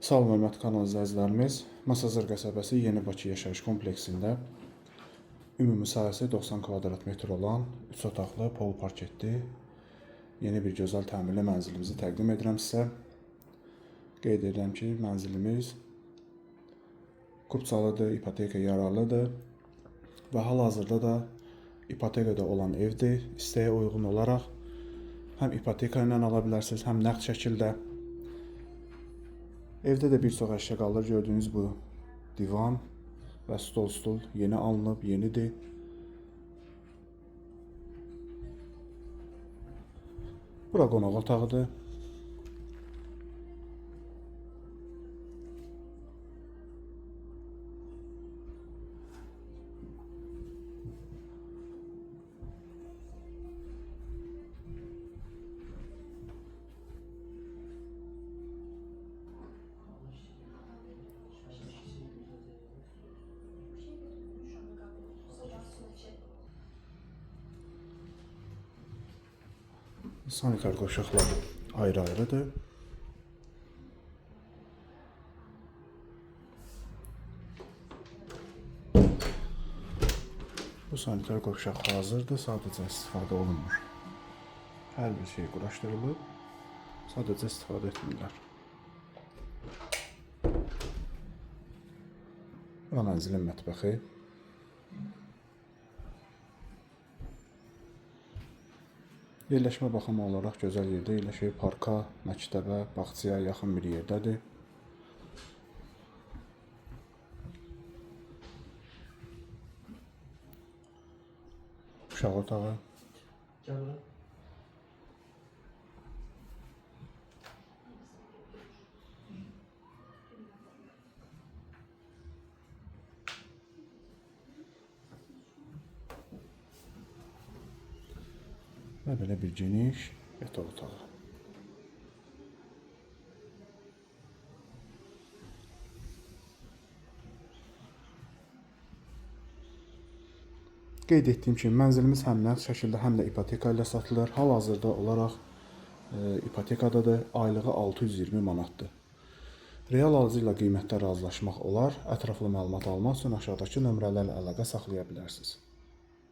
Salam hörmətli kanal izləyicilərimiz. Masazır qəsəbəsi Yeni Bakı yaşayış kompleksində ümumi sahəsi 90 kvadrat metr olan 3 otaqlı pol parketli yeni bir gözəl təmirli mənzilimizi təqdim edirəm sizə. Qeyd edirəm ki, mənzilimiz kupçalıdır, ipoteka yararlıdır və hal-hazırda da ipotekada olan evdir. İstəyə uyğun olaraq həm ipoteka ilə ala bilərsiniz, həm nəqd şəkildə. Evdə də bir çox əşya qalır. Gördüyünüz bu divan və stol yeni alınıb, yenidir. Bura qonaq otağıdır. Sanitar qovşaqlar ayrı-ayrıdır. Bu sanitar qovşaq hazırdır, sadəcə istifadə olunmur. Hər bir şey quraşdırılıb, sadəcə istifadə etmirlər. Bura mənzilin mətbəxi. Yerləşmə baxımı olaraq gözəl yerdə yerləşir. Parka, məktəbə, bağçaya yaxın bir yerdədir. Uşaq otağı. Və belə bir geniş yataq otağı. Qeyd etdiyim kimi, mənzilimiz həm nəqd şəkildə, həm də ipoteka ilə satılır. Hal-hazırda olaraq ipotekadadır. Aylığı 620 manatdır. Real alıcı ilə qiymətdə razılaşmaq olar. Ətraflı məlumat almaq üçün aşağıdakı nömrələrlə əlaqə saxlaya bilərsiniz.